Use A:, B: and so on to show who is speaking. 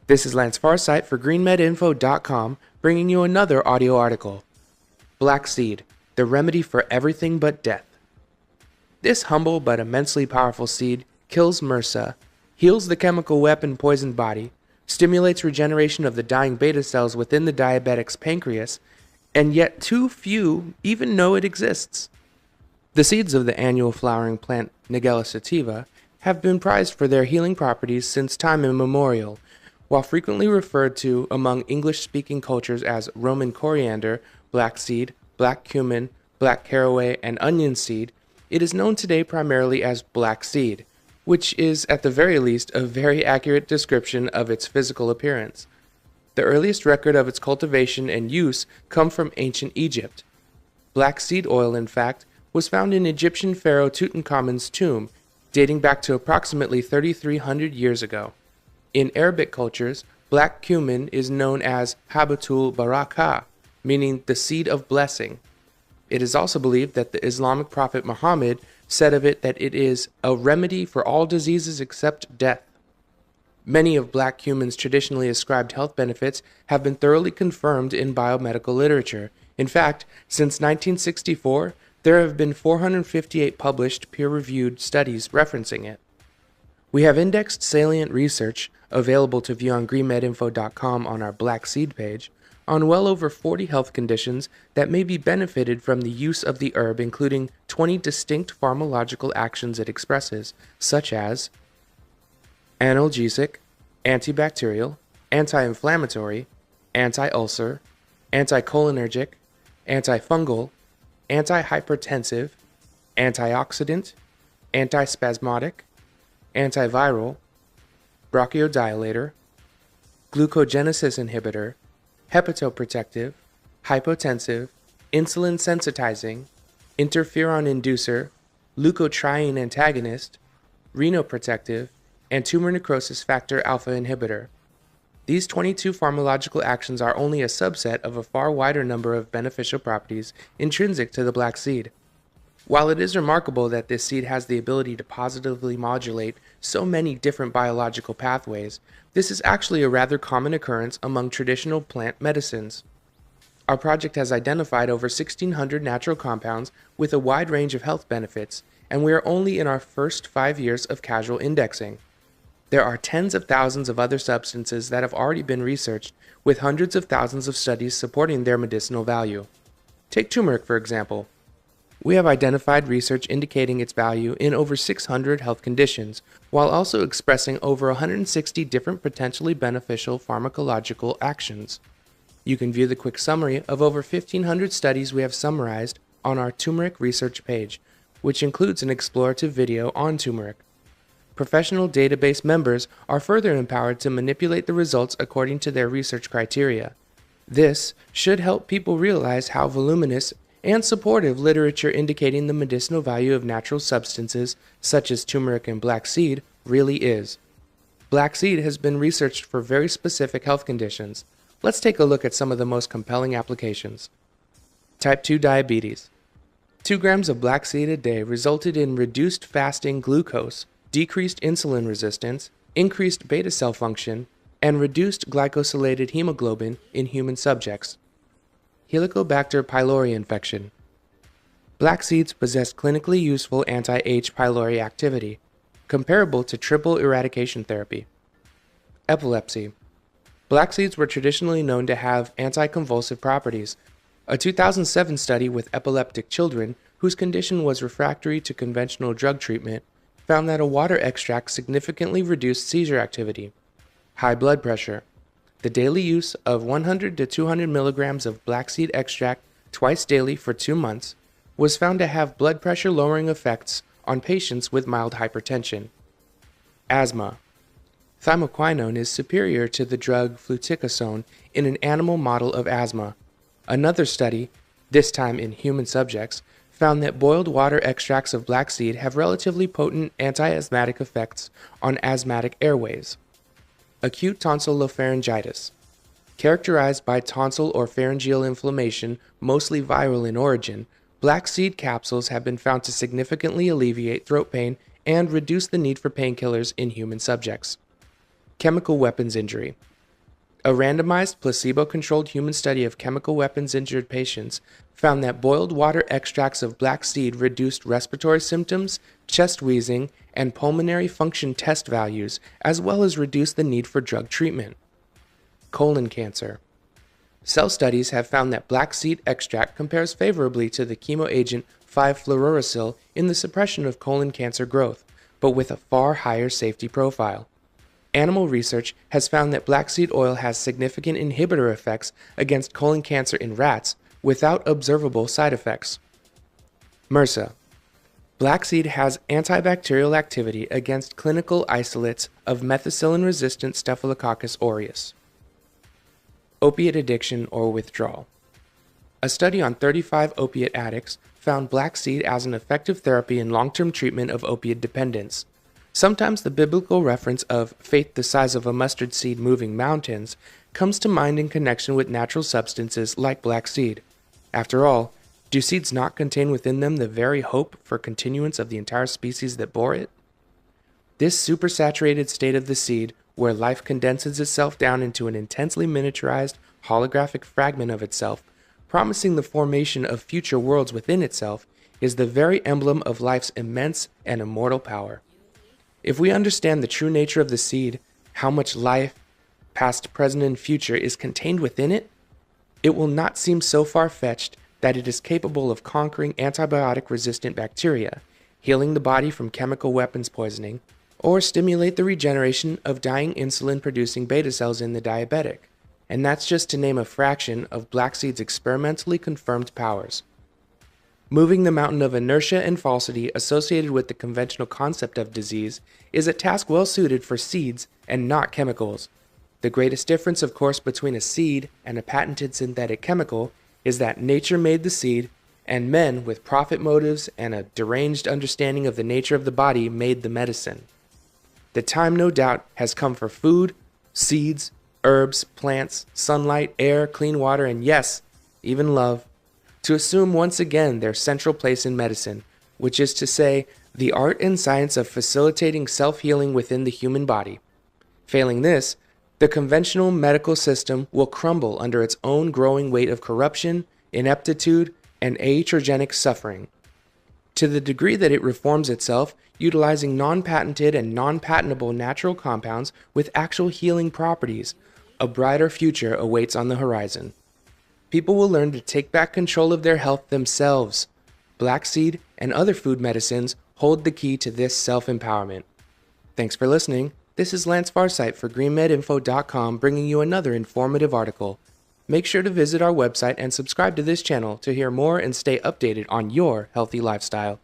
A: This is Lance Farsight for GreenMedInfo.com, bringing you another audio article. Black seed, the remedy for everything but death. This humble but immensely powerful seed kills MRSA, heals the chemical weapon poisoned body, stimulates regeneration of the dying beta cells within the diabetic's pancreas, and yet too few even know it exists. The seeds of the annual flowering plant Nigella Sativa have been prized for their healing properties since time immemorial. While frequently referred to among English-speaking cultures as Roman coriander, black seed, black cumin, black caraway, and onion seed, it is known today primarily as black seed, which is at the very least a very accurate description of its physical appearance. The earliest record of its cultivation and use come from ancient Egypt. Black seed oil, in fact, was found in Egyptian pharaoh Tutankhamun's tomb, dating back to approximately 3,300 years ago. In Arabic cultures, black cumin is known as Habatul Barakah, meaning the seed of blessing. It is also believed that the Islamic prophet Muhammad said of it that it is a remedy for all diseases except death. Many of black cumin's traditionally ascribed health benefits have been thoroughly confirmed in biomedical literature. In fact, since 1964, there have been 458 published peer-reviewed studies referencing it. We have indexed salient research, available to view on GreenMedInfo.com on our Black Seed page, on well over 40 health conditions that may be benefited from the use of the herb, including 20 distinct pharmacological actions it expresses, such as Analgesic, Anti-Bacterial, Anti-Inflammatory, Anti-Ulcer, Anti-Cholinergic, Anti-Fungal, Anti-Hypertensive, Antioxidant, Antispasmodic, Antiviral, Bronchodilator, Gluconeogenesis inhibitor, Hepatoprotective, Hypotensive, Insulin Sensitizing, Interferon Inducer, Leukotriene Antagonist, Renoprotective, and Tumor necrosis factor alpha inhibitor. These 22 pharmacological actions are only a subset of a far wider number of beneficial properties intrinsic to the black seed. While it is remarkable that this seed has the ability to positively modulate so many different biological pathways, this is actually a rather common occurrence among traditional plant medicines. Our project has identified over 1,600 natural compounds with a wide range of health benefits, and we are only in our first 5 years of casual indexing. There are tens of thousands of other substances that have already been researched, with hundreds of thousands of studies supporting their medicinal value. Take turmeric, for example. We have identified research indicating its value in over 600 health conditions, while also expressing over 160 different potentially beneficial pharmacological actions. You can view the quick summary of over 1,500 studies we have summarized on our turmeric research page, which includes an explorative video on turmeric. Professional database members are further empowered to manipulate the results according to their research criteria. This should help people realize how voluminous and supportive literature indicating the medicinal value of natural substances such as turmeric and black seed really is. Black seed has been researched for very specific health conditions. Let's take a look at some of the most compelling applications. Type 2 diabetes. 2 grams of black seed a day resulted in reduced fasting glucose, decreased insulin resistance, increased beta cell function, and reduced glycosylated hemoglobin in human subjects. Helicobacter pylori infection. Black seeds possess clinically useful anti-H. pylori activity, comparable to triple eradication therapy. Epilepsy. Black seeds were traditionally known to have anticonvulsive properties. A 2007 study with epileptic children whose condition was refractory to conventional drug treatment found that a water extract significantly reduced seizure activity. High blood pressure. The daily use of 100 to 200 milligrams of black seed extract twice daily for 2 months was found to have blood pressure lowering effects on patients with mild hypertension. Asthma. Thymoquinone is superior to the drug fluticasone in an animal model of asthma. Another study, this time in human subjects, found that boiled water extracts of black seed have relatively potent anti-asthmatic effects on asthmatic airways. Acute tonsillopharyngitis. Characterized by tonsil or pharyngeal inflammation, mostly viral in origin, black seed capsules have been found to significantly alleviate throat pain and reduce the need for painkillers in human subjects. Chemical weapons injury. A randomized, placebo-controlled human study of chemical weapons-injured patients found that boiled water extracts of black seed reduced respiratory symptoms, chest wheezing, and pulmonary function test values, as well as reduced the need for drug treatment. Colon cancer. Cell studies have found that black seed extract compares favorably to the chemoagent 5-fluorouracil in the suppression of colon cancer growth, but with a far higher safety profile. Animal research has found that black seed oil has significant inhibitor effects against colon cancer in rats without observable side effects. MRSA. Black seed has antibacterial activity against clinical isolates of methicillin-resistant Staphylococcus aureus. Opiate addiction or withdrawal. A study on 35 opiate addicts found black seed as an effective therapy in long-term treatment of opiate dependence. Sometimes the biblical reference of faith the size of a mustard seed moving mountains comes to mind in connection with natural substances like black seed. After all, do seeds not contain within them the very hope for continuance of the entire species that bore it? This supersaturated state of the seed, where life condenses itself down into an intensely miniaturized holographic fragment of itself, promising the formation of future worlds within itself, is the very emblem of life's immense and immortal power. If we understand the true nature of the seed, how much life, past, present, and future, is contained within it, it will not seem so far-fetched that it is capable of conquering antibiotic-resistant bacteria, healing the body from chemical weapons poisoning, or stimulate the regeneration of dying insulin-producing beta cells in the diabetic. And that's just to name a fraction of black seed's experimentally confirmed powers. Moving the mountain of inertia and falsity associated with the conventional concept of disease is a task well suited for seeds and not chemicals. The greatest difference, of course, between a seed and a patented synthetic chemical is that nature made the seed, and men with profit motives and a deranged understanding of the nature of the body made the medicine. The time, no doubt, has come for food, seeds, herbs, plants, sunlight, air, clean water, and yes, even love, to assume once again their central place in medicine, which is to say, the art and science of facilitating self-healing within the human body. Failing this, the conventional medical system will crumble under its own growing weight of corruption, ineptitude, and iatrogenic suffering. To the degree that it reforms itself, utilizing non-patented and non-patentable natural compounds with actual healing properties, a brighter future awaits on the horizon. People will learn to take back control of their health themselves. Black seed and other food medicines hold the key to this self-empowerment. Thanks for listening. This is Lance Farsight for GreenMedInfo.com bringing you another informative article. Make sure to visit our website and subscribe to this channel to hear more and stay updated on your healthy lifestyle.